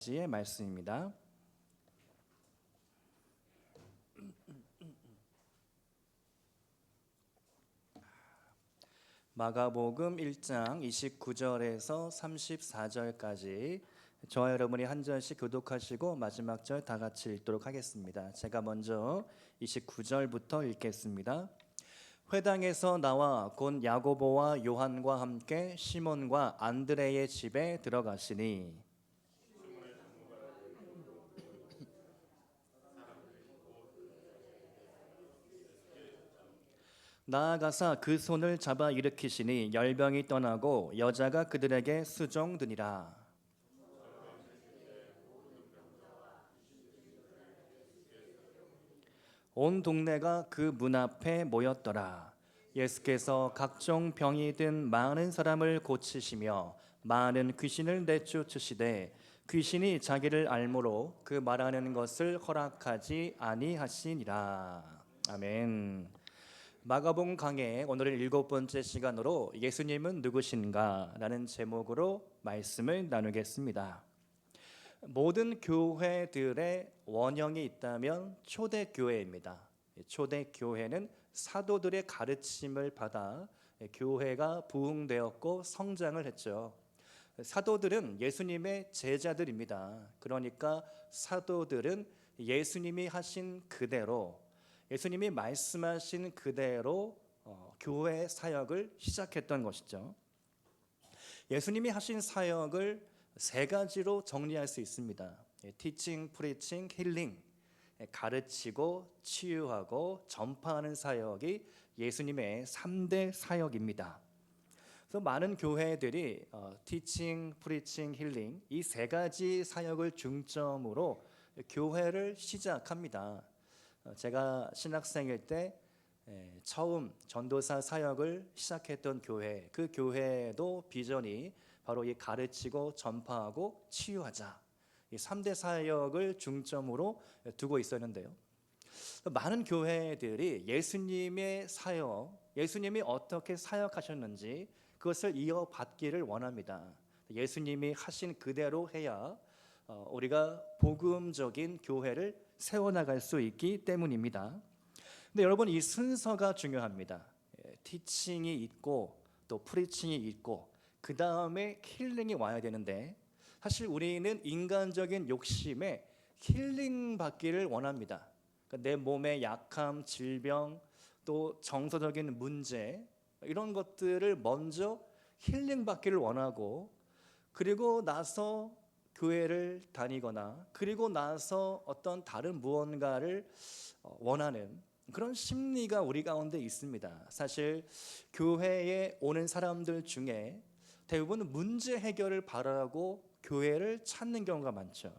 9절까지의 말씀입니다. 마가복음 1장 29절에서 34절까지 저와 여러분이 한 절씩 교독하시고 마지막 절 다 같이 읽도록 하겠습니다. 제가 먼저 29절부터 읽겠습니다. 회당에서 나와 곧 야고보와 요한과 함께 시몬과 안드레의 집에 들어가시니 나아가사 그 손을 잡아 일으키시니 열병이 떠나고 여자가 그들에게 수종드니라. 온 동네가 그 문 앞에 모였더라. 예수께서 각종 병이 든 많은 사람을 고치시며 많은 귀신을 내쫓으시되 귀신이 자기를 알므로 그 말하는 것을 허락하지 아니하시니라. 아멘. 마가복음 강해 오늘은 7번째 시간으로 예수님은 누구신가? 라는 제목으로 말씀을 나누겠습니다. 모든 교회들의 원형이 있다면 초대교회입니다. 초대교회는 사도들의 가르침을 받아 교회가 부흥되었고 성장을 했죠. 사도들은 예수님의 제자들입니다. 그러니까 사도들은 예수님이 하신 그대로, 예수님이 말씀하신 그대로 교회 사역을 시작했던 것이죠. 예수님이 하신 사역을 세 가지로 정리할 수 있습니다. 티칭, 프리칭, 힐링. 가르치고 치유하고 전파하는 사역이 예수님의 3대 사역입니다. 그래서 많은 교회들이 티칭, 프리칭, 힐링 이 세 가지 사역을 중점으로 교회를 시작합니다. 제가 신학생일 때 처음 전도사 사역을 시작했던 교회, 그 교회도 비전이 바로 이 가르치고 전파하고 치유하자, 이 3대 사역을 중점으로 두고 있었는데요. 많은 교회들이 예수님의 사역, 예수님이 어떻게 사역하셨는지 그것을 이어받기를 원합니다. 예수님이 하신 그대로 해야 우리가 복음적인 교회를 세워나갈 수 있기 때문입니다. 근데 여러분, 이 순서가 중요합니다. 티칭이 있고 또 프리칭이 있고 그 다음에 힐링이 와야 되는데, 사실 우리는 인간적인 욕심에 힐링 받기를 원합니다. 그러니까 내 몸의 약함, 질병, 또 정서적인 문제, 이런 것들을 먼저 힐링 받기를 원하고, 그리고 나서 교회를 다니거나 그리고 나서 어떤 다른 무언가를 원하는 그런 심리가 우리 가운데 있습니다. 사실 교회에 오는 사람들 중에 대부분 문제 해결을 바라고 교회를 찾는 경우가 많죠.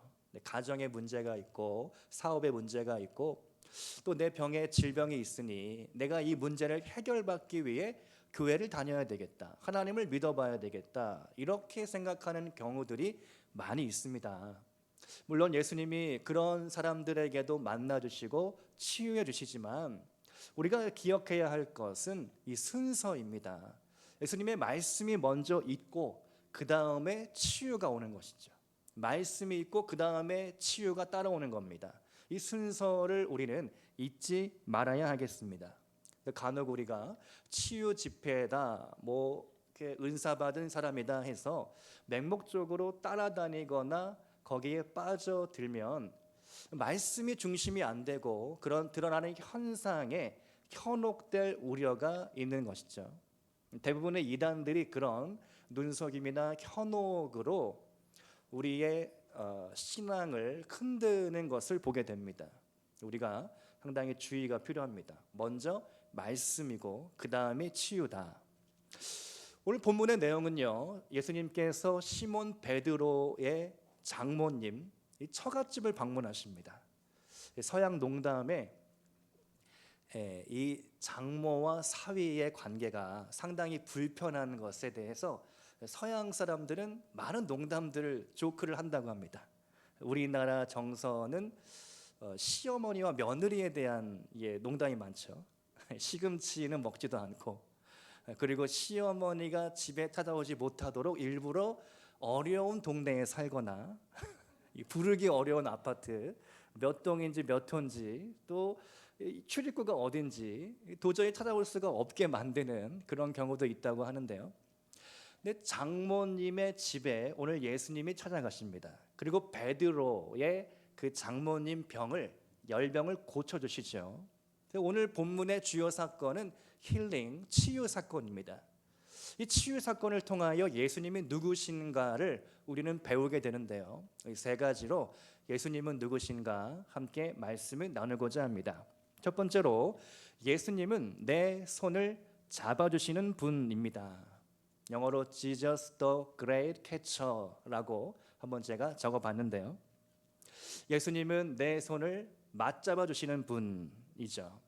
가정에 문제가 있고 사업에 문제가 있고 또 내 병에 질병이 있으니 내가 이 문제를 해결받기 위해 교회를 다녀야 되겠다, 하나님을 믿어봐야 되겠다, 이렇게 생각하는 경우들이 많이 있습니다. 물론 예수님이 그런 사람들에게도 만나주시고 치유해 주시지만 우리가 기억해야 할 것은 이 순서입니다. 예수님의 말씀이 먼저 있고 그 다음에 치유가 오는 것이죠. 말씀이 있고 그 다음에 치유가 따라오는 겁니다. 이 순서를 우리는 잊지 말아야 하겠습니다. 간혹 우리가 치유 집회다, 이렇게 은사 받은 사람이다 해서 맹목적으로 따라다니거나 거기에 빠져들면 말씀이 중심이 안 되고 그런 드러나는 현상에 현혹될 우려가 있는 것이죠. 대부분의 이단들이 그런 눈속임이나 현혹으로 우리의 신앙을 흔드는 것을 보게 됩니다. 우리가 상당히 주의가 필요합니다. 먼저 말씀이고 그 다음에 치유다. 오늘 본문의 내용은요, 예수님께서 시몬 베드로의 장모님 이 처갓집을 방문하십니다. 서양 농담에 이 장모와 사위의 관계가 상당히 불편한 것에 대해서 서양 사람들은 많은 농담들을 조크를 한다고 합니다. 우리나라 정서는 시어머니와 며느리에 대한 농담이 많죠. 시금치는 먹지도 않고, 그리고 시어머니가 집에 찾아오지 못하도록 일부러 어려운 동네에 살거나 부르기 어려운 아파트, 몇 동인지 몇 호인지 또 출입구가 어딘지 도저히 찾아올 수가 없게 만드는 그런 경우도 있다고 하는데요. 근데 장모님의 집에 오늘 예수님이 찾아가십니다. 그리고 베드로의 그 장모님 병을 열병을 고쳐주시죠. 오늘 본문의 주요 사건은 힐링, 치유 사건입니다. 이 치유 사건을 통하여 예수님이 누구신가를 우리는 배우게 되는데요. 이 세 가지로 예수님은 누구신가 함께 말씀을 나누고자 합니다. 첫 번째로 예수님은 내 손을 잡아주시는 분입니다. 영어로 Jesus the Great Catcher라고 한번 제가 적어봤는데요. 예수님은 내 손을 맞잡아 주시는 분이죠.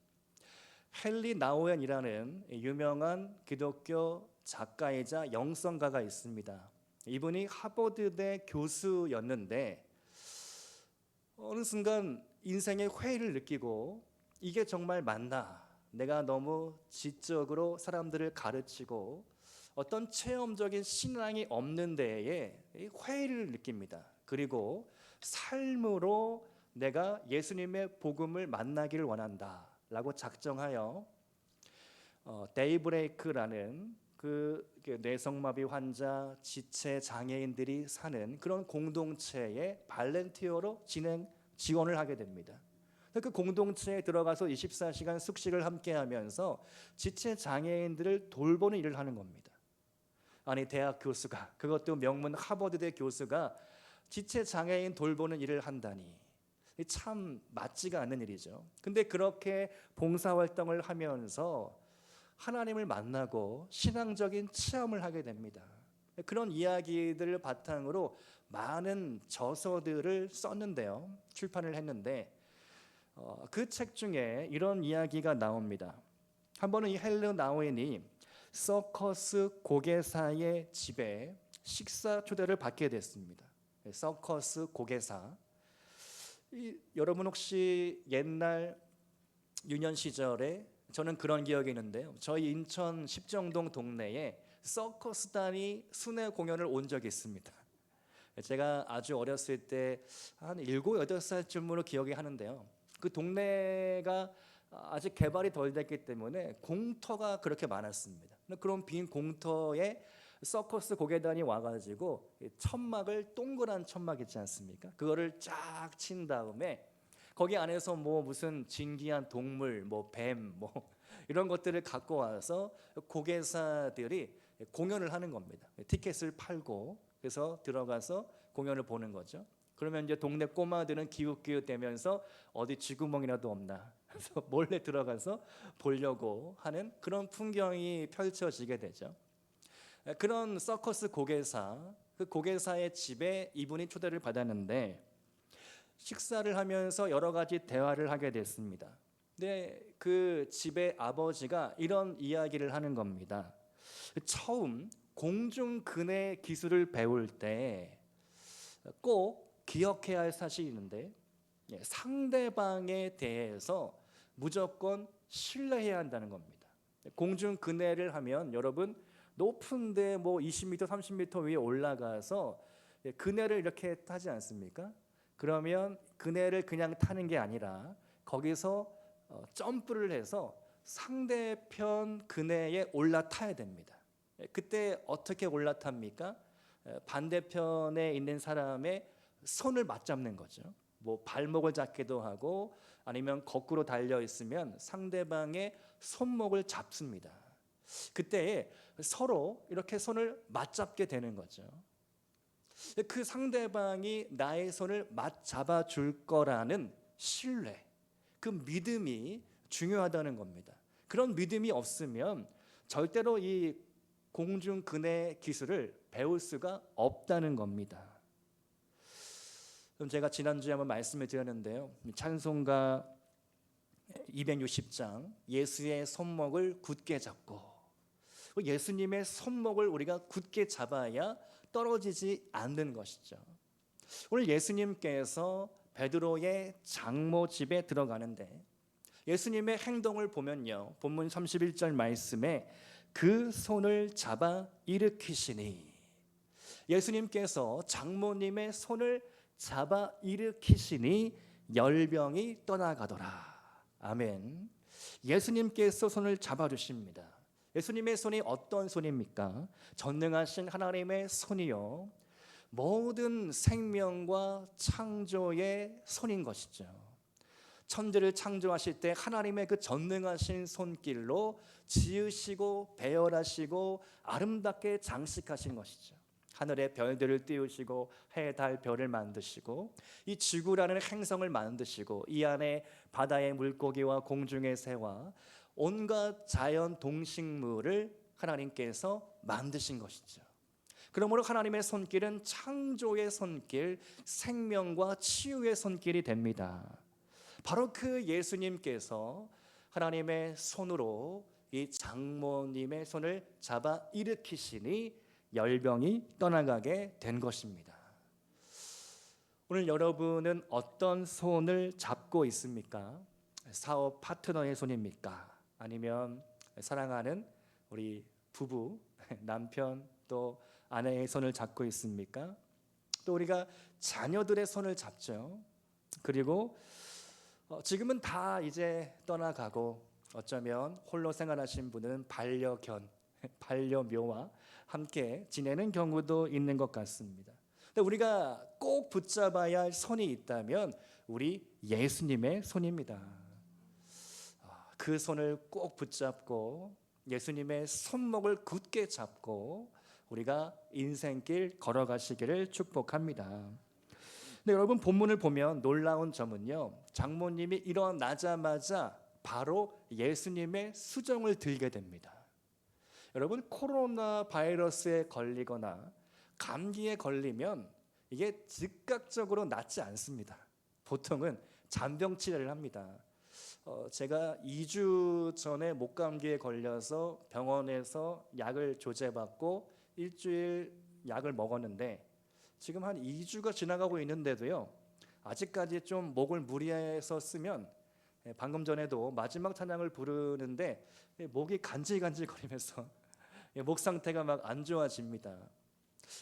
헨리 나우엔이라는 유명한 기독교 작가이자 영성가가 있습니다. 이분이 하버드대 교수였는데 어느 순간 인생의 회의를 느끼고 이게 정말 맞나? 내가 너무 지적으로 사람들을 가르치고 어떤 체험적인 신앙이 없는 데에 회의를 느낍니다. 그리고 삶으로 내가 예수님의 복음을 만나기를 원한다 라고 작정하여 데이브레이크라는 그 뇌성마비 환자, 지체 장애인들이 사는 그런 공동체에 발렌티어로 지원을 하게 됩니다. 그 공동체에 들어가서 24시간 숙식을 함께 하면서 지체 장애인들을 돌보는 일을 하는 겁니다. 아니 대학 교수가, 그것도 명문 하버드대 교수가 지체 장애인 돌보는 일을 한다니 참 맞지가 않는 일이죠. 근데 그렇게 봉사활동을 하면서 하나님을 만나고 신앙적인 체험을 하게 됩니다. 그런 이야기들을 바탕으로 많은 저서들을 썼는데요. 출판을 했는데 그 책 중에 이런 이야기가 나옵니다. 한 번은 이 헨리 나우엔이 서커스 고개사의 집에 식사 초대를 받게 됐습니다. 서커스 고개사. 여러분 혹시 옛날 유년 시절에 저는 그런 기억이 있는데요. 저희 인천 십정동 동네에 서커스단이 순회 공연을 온 적이 있습니다. 제가 아주 어렸을 때 한 7, 8살쯤으로 기억이 하는데요. 그 동네가 아직 개발이 덜 됐기 때문에 공터가 그렇게 많았습니다. 그런 빈 공터에 서커스 고개단이 와가지고 천막을, 동그란 천막 있지 않습니까? 그거를 쫙 친 다음에 거기 안에서 뭐 무슨 진귀한 동물, 뭐 뱀, 뭐 이런 것들을 갖고 와서 고개사들이 공연을 하는 겁니다. 티켓을 팔고 그래서 들어가서 공연을 보는 거죠. 그러면 이제 동네 꼬마들은 기웃기웃대면서 어디 쥐구멍이라도 없나 그래서 몰래 들어가서 보려고 하는 그런 풍경이 펼쳐지게 되죠. 그런 서커스 고개사, 그 고개사의 집에 이분이 초대를 받았는데 식사를 하면서 여러 가지 대화를 하게 됐습니다. 근데 그 집의 아버지가 이런 이야기를 하는 겁니다. 처음 공중근해 기술을 배울 때 꼭 기억해야 할 사실이 있는데 상대방에 대해서 무조건 신뢰해야 한다는 겁니다. 공중근해를 하면 여러분 높은데 뭐 20m, 30m 위에 올라가서 그네를 이렇게 타지 않습니까? 그러면 그네를 그냥 타는 게 아니라 거기서 점프를 해서 상대편 그네에 올라타야 됩니다. 그때 어떻게 올라탑니까? 반대편에 있는 사람의 손을 맞잡는 거죠. 뭐 발목을 잡기도 하고 아니면 거꾸로 달려 있으면 상대방의 손목을 잡습니다. 그때 서로 이렇게 손을 맞잡게 되는 거죠. 그 상대방이 나의 손을 맞잡아 줄 거라는 신뢰, 그 믿음이 중요하다는 겁니다. 그런 믿음이 없으면 절대로 이 공중근해 기술을 배울 수가 없다는 겁니다. 그럼 제가 지난주에 한번 말씀을 드렸는데요. 찬송가 260장 예수의 손목을 굳게 잡고, 예수님의 손목을 우리가 굳게 잡아야 떨어지지 않는 것이죠. 오늘 예수님께서 베드로의 장모 집에 들어가는데 예수님의 행동을 보면요, 본문 31절 말씀에 그 손을 잡아 일으키시니, 예수님께서 장모님의 손을 잡아 일으키시니 열병이 떠나가더라. 아멘. 예수님께서 손을 잡아주십니다. 예수님의 손이 어떤 손입니까? 전능하신 하나님의 손이요, 모든 생명과 창조의 손인 것이죠. 천지를 창조하실 때 하나님의 그 전능하신 손길로 지으시고 배열하시고 아름답게 장식하신 것이죠. 하늘의 별들을 띄우시고 해, 달, 별을 만드시고 이 지구라는 행성을 만드시고 이 안에 바다의 물고기와 공중의 새와 온갖 자연 동식물을 하나님께서 만드신 것이죠. 그러므로 하나님의 손길은 창조의 손길, 생명과 치유의 손길이 됩니다. 바로 그 예수님께서 하나님의 손으로 이 장모님의 손을 잡아 일으키시니 열병이 떠나가게 된 것입니다. 오늘 여러분은 어떤 손을 잡고 있습니까? 사업 파트너의 손입니까? 아니면 사랑하는 우리 부부, 남편 또 아내의 손을 잡고 있습니까? 또 우리가 자녀들의 손을 잡죠. 그리고 지금은 다 이제 떠나가고 어쩌면 홀로 생활하신 분은 반려견, 반려묘와 함께 지내는 경우도 있는 것 같습니다. 근데 우리가 꼭 붙잡아야 할 손이 있다면 우리 예수님의 손입니다. 그 손을 꼭 붙잡고 예수님의 손목을 굳게 잡고 우리가 인생길 걸어가시기를 축복합니다. 근데 여러분 본문을 보면 놀라운 점은요, 장모님이 일어나자마자 바로 예수님의 수정을 들게 됩니다. 여러분 코로나 바이러스에 걸리거나 감기에 걸리면 이게 즉각적으로 낫지 않습니다. 보통은 잔병 치료를 합니다. 제가 2주 전에 목감기에 걸려서 병원에서 약을 조제받고 일주일 약을 먹었는데 지금 한 2주가 지나가고 있는데도요, 아직까지 좀 목을 무리해서 쓰면 방금 전에도 마지막 찬양을 부르는데 목이 간질간질거리면서 목 상태가 막 안 좋아집니다.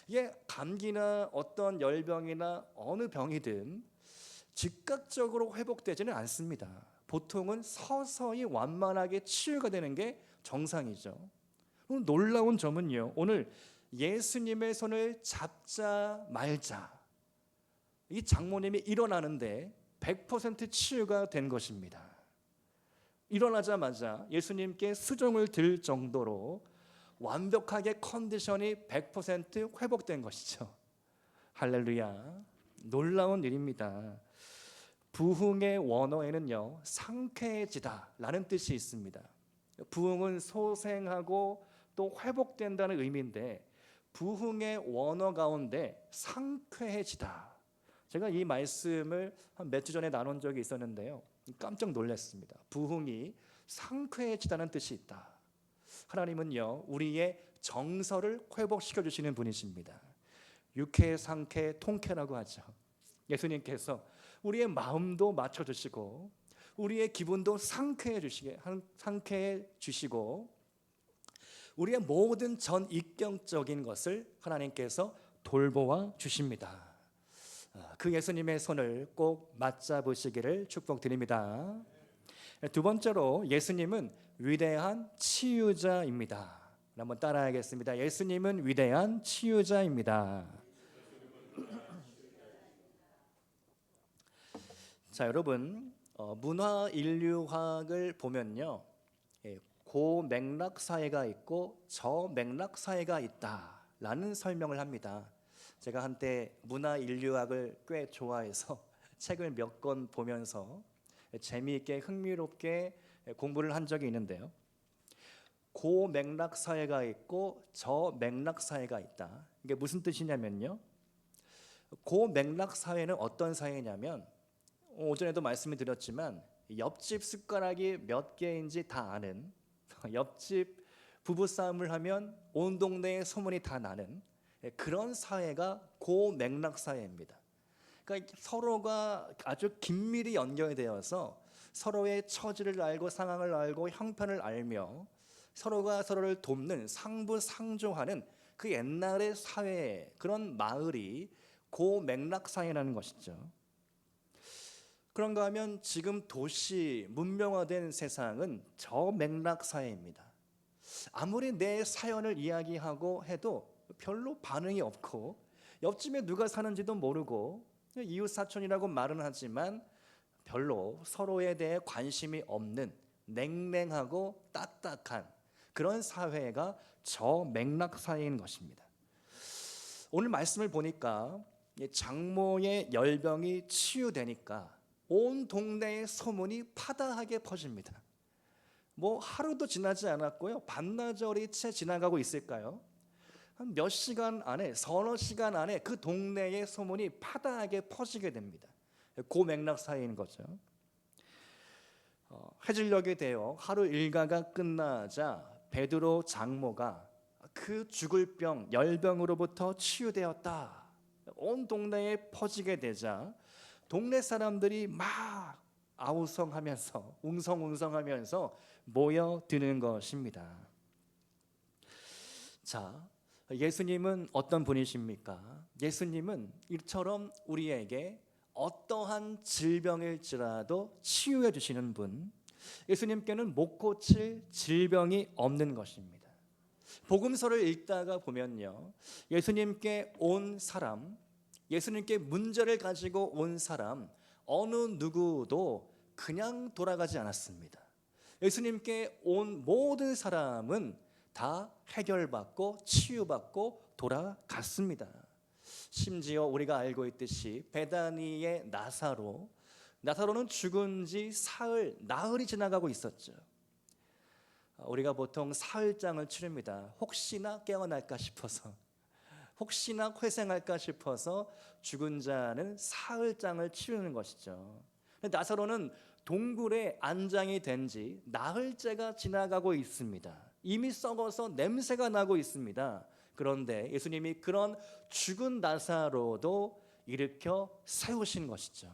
이게 감기나 어떤 열병이나 어느 병이든 즉각적으로 회복되지는 않습니다. 보통은 서서히 완만하게 치유가 되는 게 정상이죠. 놀라운 점은요, 오늘 예수님의 손을 잡자 말자 이 장모님이 일어나는데 100% 치유가 된 것입니다. 일어나자마자 예수님께 수종을 들 정도로 완벽하게 컨디션이 100% 회복된 것이죠. 할렐루야. 놀라운 일입니다. 부흥의 원어에는요, 상쾌해지다 라는 뜻이 있습니다. 부흥은 소생하고 또 회복된다는 의미인데 부흥의 원어 가운데 상쾌해지다, 제가 이 말씀을 한 몇 주 전에 나눈 적이 있었는데요, 깜짝 놀랐습니다. 부흥이 상쾌해지다는 뜻이 있다. 하나님은요, 우리의 정서를 회복시켜 주시는 분이십니다. 유쾌, 상쾌, 통쾌라고 하죠. 예수님께서 우리의 마음도 맞춰 주시고 우리의 기분도 상쾌해 주시고 우리의 모든 전인격적인 것을 하나님께서 돌보아 주십니다. 그 예수님의 손을 꼭 맞잡으시기를 축복드립니다. 두 번째로 예수님은 위대한 치유자입니다. 한번 따라하겠습니다. 예수님은 위대한 치유자입니다. 자, 여러분, 문화인류학을 보면요, 고맥락 사회가 있고 저맥락 사회가 있다라는 설명을 합니다. 제가 한때 문화인류학을 꽤 좋아해서 책을 몇 권 보면서 재미있게 흥미롭게 공부를 한 적이 있는데요, 고맥락 사회가 있고 저맥락 사회가 있다. 이게 무슨 뜻이냐면요, 고맥락 사회는 어떤 사회냐면 오전에도 말씀을 드렸지만 옆집 숟가락이 몇 개인지 다 아는, 옆집 부부싸움을 하면 온 동네에 소문이 다 나는 그런 사회가 고맥락 사회입니다. 그러니까 서로가 아주 긴밀히 연결되어서 서로의 처지를 알고 상황을 알고 형편을 알며 서로가 서로를 돕는 상부상조하는 그 옛날의 사회, 그런 마을이 고맥락사회라는 것이죠. 그런가 하면 지금 도시 문명화된 세상은 저맥락사회입니다. 아무리 내 사연을 이야기하고 해도 별로 반응이 없고, 옆집에 누가 사는지도 모르고 이웃 사촌이라고 말은 하지만 별로 서로에 대해 관심이 없는 냉랭하고 딱딱한 그런 사회가 저맥락 사회인 것입니다. 오늘 말씀을 보니까 장모의 열병이 치유되니까 온 동네의 소문이 파다하게 퍼집니다. 뭐 하루도 지나지 않았고요, 반나절이 채 지나가고 있을까요? 한 몇 시간 안에, 서너 시간 안에 그 동네의 소문이 파다하게 퍼지게 됩니다. 고맥락 사회인 거죠. 해질녘이 되어 하루 일과가 끝나자 베드로 장모가 그 죽을 병, 열병으로부터 치유되었다, 온 동네에 퍼지게 되자 동네 사람들이 막 아우성하면서 웅성웅성하면서 모여드는 것입니다. 자, 예수님은 어떤 분이십니까? 예수님은 이처럼 우리에게 어떠한 질병일지라도 치유해 주시는 분, 예수님께는 못 고칠 질병이 없는 것입니다. 복음서를 읽다가 보면요, 예수님께 온 사람, 예수님께 문제를 가지고 온 사람 어느 누구도 그냥 돌아가지 않았습니다. 예수님께 온 모든 사람은 다 해결받고 치유받고 돌아갔습니다. 심지어 우리가 알고 있듯이 베다니의 나사로는 죽은 지 사흘, 나흘이 지나가고 있었죠. 우리가 보통 사흘장을 치릅니다. 혹시나 깨어날까 싶어서, 혹시나 회생할까 싶어서 죽은 자는 사흘장을 치르는 것이죠. 나사로는 동굴에 안장이 된 지 나흘째가 지나가고 있습니다. 이미 썩어서 냄새가 나고 있습니다. 그런데 예수님이 그런 죽은 나사로도 일으켜 세우신 것이죠.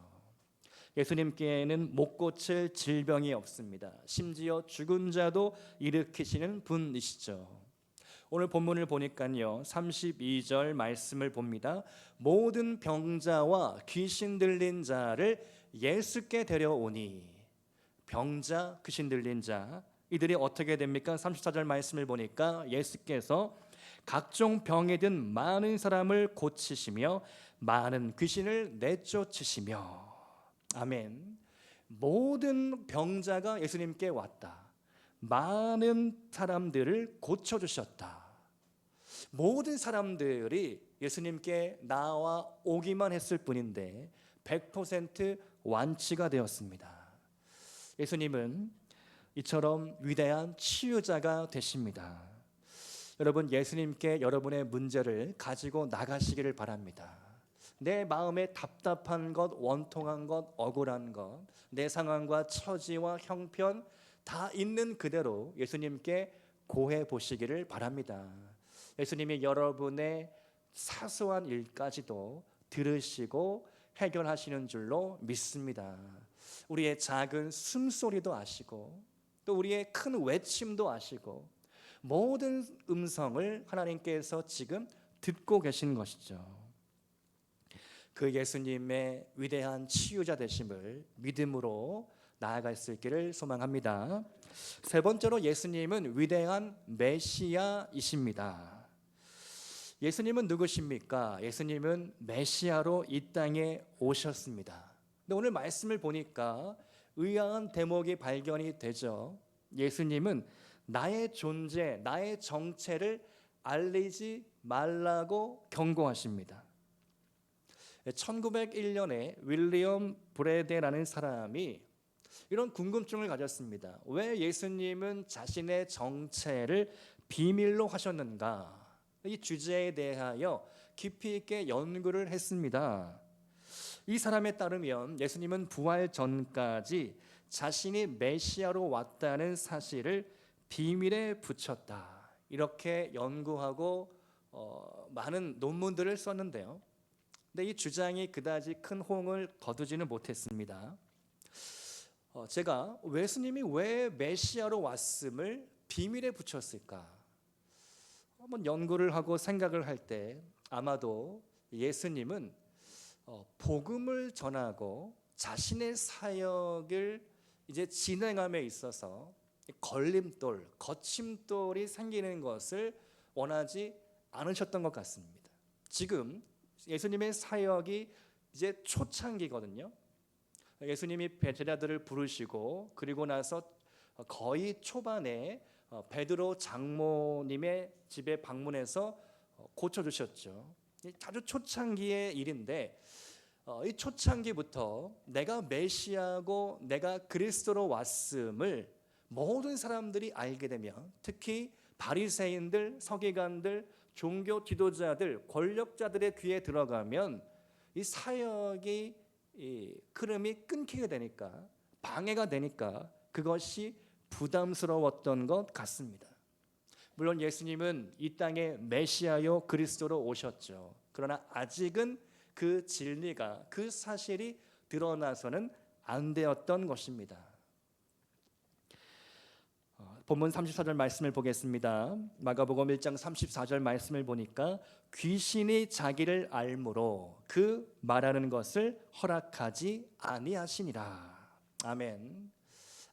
예수님께는 못 고칠 질병이 없습니다. 심지어 죽은 자도 일으키시는 분이시죠. 오늘 본문을 보니까요, 32절 말씀을 봅니다. 모든 병자와 귀신 들린 자를 예수께 데려오니, 병자, 귀신 들린 자, 이들이 어떻게 됩니까? 34절 말씀을 보니까 예수께서 각종 병에 든 많은 사람을 고치시며 많은 귀신을 내쫓으시며, 아멘. 모든 병자가 예수님께 왔다. 많은 사람들을 고쳐주셨다. 모든 사람들이 예수님께 나와 오기만 했을 뿐인데 100% 완치가 되었습니다. 예수님은 이처럼 위대한 치유자가 되십니다. 여러분, 예수님께 여러분의 문제를 가지고 나가시기를 바랍니다. 내 마음에 답답한 것, 원통한 것, 억울한 것, 내 상황과 처지와 형편 다 있는 그대로 예수님께 고해 보시기를 바랍니다. 예수님이 여러분의 사소한 일까지도 들으시고 해결하시는 줄로 믿습니다. 우리의 작은 숨소리도 아시고 또 우리의 큰 외침도 아시고 모든 음성을 하나님께서 지금 듣고 계신 것이죠. 그 예수님의 위대한 치유자 되심을 믿음으로 나아갈 수 있기를 소망합니다. 세 번째로, 예수님은 위대한 메시아이십니다. 예수님은 누구십니까? 예수님은 메시아로 이 땅에 오셨습니다. 근데 오늘 말씀을 보니까 의아한 대목이 발견이 되죠. 예수님은 나의 존재, 나의 정체를 알리지 말라고 경고하십니다. 1901년에 윌리엄 브래데라는 사람이 이런 궁금증을 가졌습니다. 왜 예수님은 자신의 정체를 비밀로 하셨는가? 이 주제에 대하여 깊이 있게 연구를 했습니다. 이 사람에 따르면 예수님은 부활 전까지 자신이 메시아로 왔다는 사실을 비밀에 붙였다, 이렇게 연구하고 많은 논문들을 썼는데요. 근데 이 주장이 그다지 큰 호응을 거두지는 못했습니다. 제가 예수님이 왜 메시아로 왔음을 비밀에 붙였을까? 한번 연구를 하고 생각을 할 때 아마도 예수님은 복음을 전하고 자신의 사역을 이제 진행함에 있어서 걸림돌, 거침돌이 생기는 것을 원하지 않으셨던 것 같습니다. 지금 예수님의 사역이 이제 초창기거든요. 예수님이 제자들을 부르시고 그리고 나서 거의 초반에 베드로 장모님의 집에 방문해서 고쳐주셨죠. 아주 초창기의 일인데 이 초창기부터 내가 메시아고 내가 그리스도로 왔음을 모든 사람들이 알게 되면, 특히 바리새인들, 서기관들, 종교 지도자들, 권력자들의 귀에 들어가면 이 사역이 이 흐름이 끊기게 되니까, 방해가 되니까 그것이 부담스러웠던 것 같습니다. 물론 예수님은 이 땅에 메시아요 그리스도로 오셨죠. 그러나 아직은 그 진리가, 그 사실이 드러나서는 안 되었던 것입니다. 본문 34절 말씀을 보겠습니다. 마가복음 1장 34절 말씀을 보니까 귀신이 자기를 알므로 그 말하는 것을 허락하지 아니하시니라. 아멘.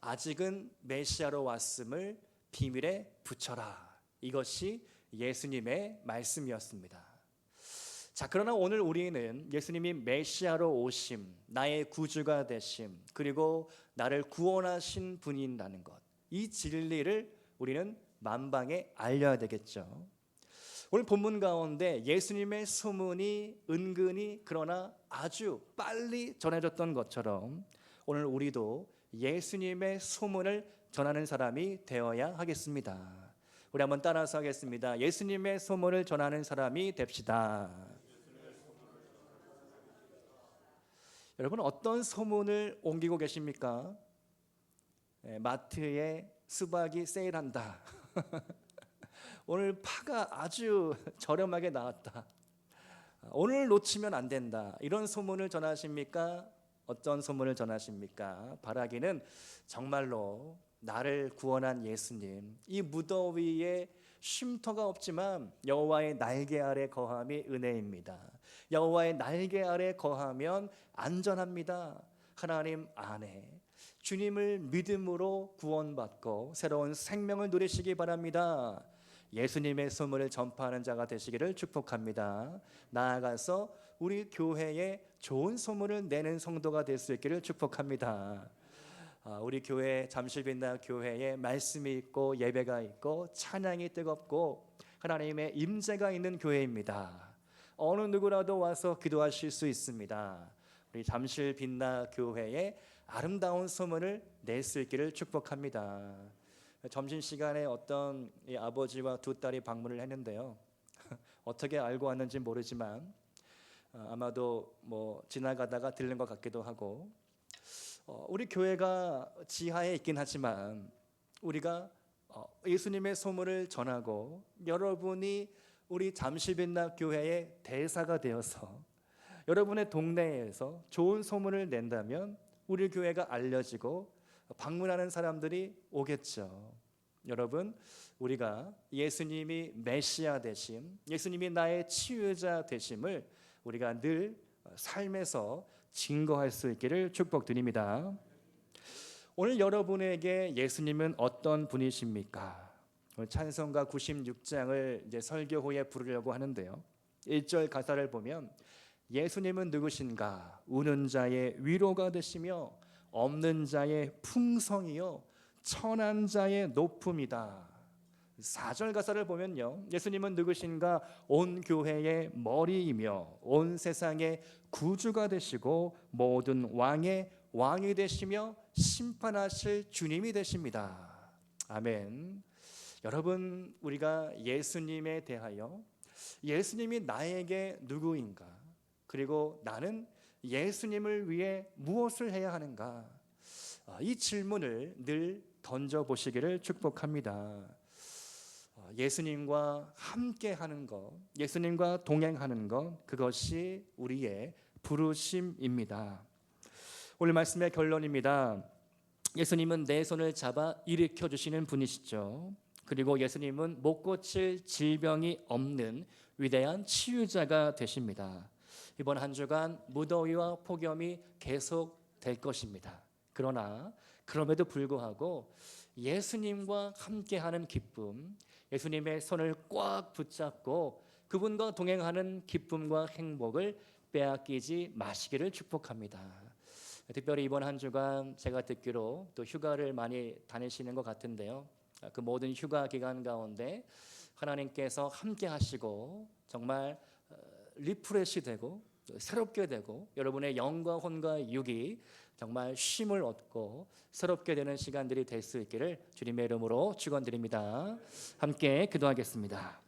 아직은 메시아로 왔음을 비밀에 붙여라. 이것이 예수님의 말씀이었습니다. 자, 그러나 오늘 우리는 예수님이 메시아로 오심, 나의 구주가 되심, 그리고 나를 구원하신 분이라는 것, 이 진리를 우리는 만방에 알려야 되겠죠. 오늘 본문 가운데 예수님의 소문이 은근히 그러나 아주 빨리 전해졌던 것처럼 오늘 우리도 예수님의 소문을 전하는 사람이 되어야 하겠습니다. 우리 한번 따라서 하겠습니다. 예수님의 소문을 전하는 사람이 됩시다. 여러분, 어떤 소문을 옮기고 계십니까? 마트에 수박이 세일한다. 오늘 파가 아주 저렴하게 나왔다. 오늘 놓치면 안 된다. 이런 소문을 전하십니까? 어떤 소문을 전하십니까? 바라기는 정말로 나를 구원한 예수님, 이 무더위에 쉼터가 없지만 여호와의 날개 아래 거함이 은혜입니다. 여호와의 날개 아래 거하면 안전합니다. 하나님 안에 주님을 믿음으로 구원받고 새로운 생명을 누리시기 바랍니다. 예수님의 소문을 전파하는 자가 되시기를 축복합니다. 나아가서 우리 교회에 좋은 소문을 내는 성도가 될 수 있기를 축복합니다. 우리 교회 잠실빛나 교회에 말씀이 있고 예배가 있고 찬양이 뜨겁고 하나님의 임재가 있는 교회입니다. 어느 누구라도 와서 기도하실 수 있습니다. 우리 잠실빛나 교회에 아름다운 소문을 낼 수 있기를 축복합니다. 점심시간에 어떤 아버지와 두 딸이 방문을 했는데요. 어떻게 알고 왔는지 모르지만 아마도 지나가다가 들른 것 같기도 하고, 우리 교회가 지하에 있긴 하지만 우리가 예수님의 소문을 전하고 여러분이 우리 잠실빛나 교회의 대사가 되어서 여러분의 동네에서 좋은 소문을 낸다면 우리 교회가 알려지고 방문하는 사람들이 오겠죠. 여러분, 우리가 예수님이 메시아 되심, 예수님이 나의 치유자 되심을 우리가 늘 삶에서 증거할 수 있기를 축복드립니다. 오늘 여러분에게 예수님은 어떤 분이십니까? 오늘 찬송가 96장을 이제 설교 후에 부르려고 하는데요. 1절 가사를 보면 예수님은 누구신가? 우는 자의 위로가 되시며 없는 자의 풍성이요 천한 자의 높음이다. 4절 가사를 보면요, 예수님은 누구신가? 온 교회의 머리이며 온 세상의 구주가 되시고 모든 왕의 왕이 되시며 심판하실 주님이 되십니다. 아멘. 여러분, 우리가 예수님에 대하여 예수님이 나에게 누구인가, 그리고 나는 예수님을 위해 무엇을 해야 하는가, 이 질문을 늘 던져보시기를 축복합니다. 예수님과 함께하는 것, 예수님과 동행하는 것, 그것이 우리의 부르심입니다. 오늘 말씀의 결론입니다. 예수님은 내 손을 잡아 일으켜 주시는 분이시죠. 그리고 예수님은 못 고칠 질병이 없는 위대한 치유자가 되십니다. 이번 한 주간 무더위와 폭염이 계속 될 것입니다. 그러나 그럼에도 불구하고 예수님과 함께하는 기쁨, 예수님의 손을 꽉 붙잡고 그분과 동행하는 기쁨과 행복을 빼앗기지 마시기를 축복합니다. 특별히 이번 한 주간 제가 듣기로 또 휴가를 많이 다니시는 것 같은데요. 그 모든 휴가 기간 가운데 하나님께서 함께 하시고 정말 리프레시 되고 새롭게 되고 여러분의 영과 혼과 육이 정말 쉼을 얻고 새롭게 되는 시간들이 될 수 있기를 주님의 이름으로 축원드립니다. 함께 기도하겠습니다.